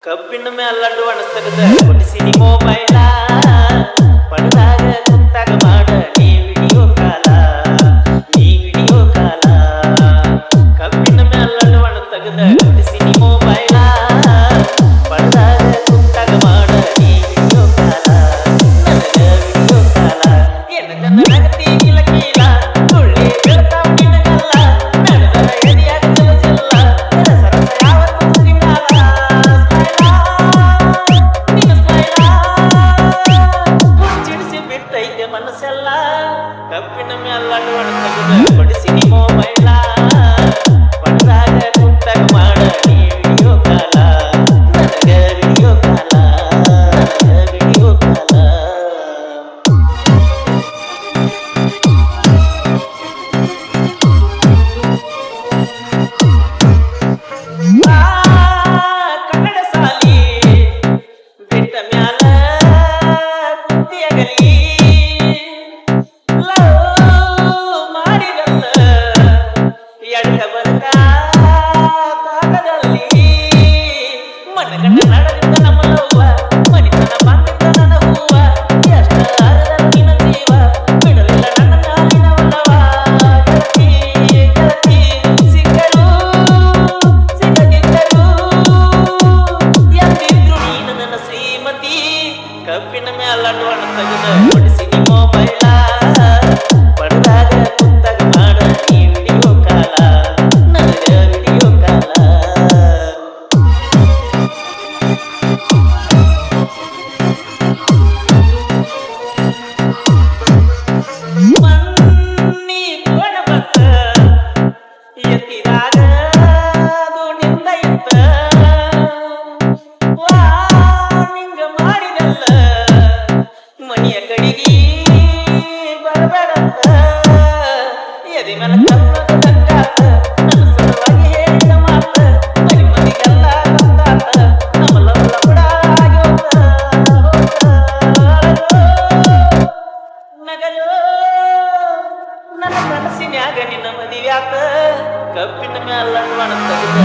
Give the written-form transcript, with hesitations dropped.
ಕಬ್ಬಿನ ಮ್ಯಾಲಡ್ಡು ಅಣಸ್ತಗದ ಕೊಡಿಸಿನಿ ಮೊಬೈಲ ಪಡದಾಗ ಕುಂತಾಗ ಮಾಡ ನೀ ವಿಡಿಯೋ ಕಾಲ ಕಬ್ಬಿನ ಮ್ಯಾಲಡ್ಡು ಅಣಸ್ತಗದ ಕೊಡಿಸಿನಿ ಮೊಬೈಲ ಪಡದಾಗ ಕುಂತಾಗ ಮಾಡ ನೀ ವಿಡಿಯೋ ಕಾಲ ನನಗ ವಿಡಿಯೋ ಕಾಲ ಏನ ಜನಗತಿ ಕಿಲ ಕೀಲ ಸುಳ್ಳಿ ಹೇಳ್ತಾವ ನಿನಗಲ್ಲ ನಡೆದ ಎದಿಯಾಗ ಜಲಜಲ್ಲ ಸರಸ ಯಾವತ್ತು ಮುಗಿನಾಲ ಮನಸ್ಸೆಲ್ಲ ಕಬ್ಬಿನ ಮ್ಯಾಲಡ್ಡು ಅಣಸ್ತಗದ ಕೊಡಿಸಿನಿ ಮೊಬೈಲ ಪಡದಾಗ ಕುಂತಾಗ ಮಾಡ ನೀ ವಿಡಿಯೋ ಕಾಲ ನನಗ ವಿಡಿಯೋ ಕಾಲ ವಿಡಿಯೋ ಕಾಲ ಕನ್ನಡ ಸಾಲಿ ಬಿಟ್ಟ ಮ್ಯಾಲ ಬುದ್ಧಿಯಾಗಲಿ ಎಡ್ಡ ಬರ್ಕ ಭಾಗದಲ್ಲಿ ಮನಗಂಡ ನಡೆದಿದ್ದ ನಮ್ಮ ಲವ್ವ ಮನಿತನ ಬಂದಿದ್ದ ನನ್ನ ಹೂವ ಎಷ್ಟ ನಿನ್ನ ಜೀವ ಬಿಡಲಿಲ್ಲ ನನ್ನ ಕಾಲಿನ ಒಲವ ಗೆಳತಿ ಗೆಳತಿ ಸಿಕ್ಕರು ಸಿಗದಿದ್ದರು ಎಂದಿದ್ರು ನೀನು ನನ್ನ ಶ್ರೀಮತಿ ಕಬ್ಬಿನ ಮ್ಯಾಲಡ್ಡು ಅಣಸ್ತಗದ ಕೊಡಿಸಿನಿ ಮೊಬೈಲ ಪಡದಾಗ ಕುಂತಾಗ ಮಾಡ ನೀ ವಿಡಿಯೋ ಕಾಲ ನನಗ ವಿಡಿಯೋ ಕಾಲ ಮನ್ನಿ ಕೋಣ ಬತ್ತ ಎತ್ತಿದಾಗ ಅದು ನಿಂದ ಇತ್ತ ವಾ ನಿಂಗ ಮಾಡಿದಲ್ಲ ಮನೆಯ ಕಡೆಗೆ ಬರಬೇಡಂತ ಎದೆ ಮೇಲೆ ಕಲ್ಲದ ದಂಗಾತ ನನ್ನ ಸಲುವಾಗಿ ಹೇಳಿದ ಮಾತ ಮರಿ ಮರಿಗೆಲ್ಲ ಗೊತ್ತಾತ ನಮ್ಮ ಲವಲ ಕೂಡ ಆಗಿ ನಗಲು ನನ್ನ ಕನಸಿನ್ಯಾಗ ನಿನ್ನ ಮದುವೆ ಆತ ಕಬ್ಬಿನ ಮ್ಯಾಲಡ್ಡು ಅಣಸ್ತಗದ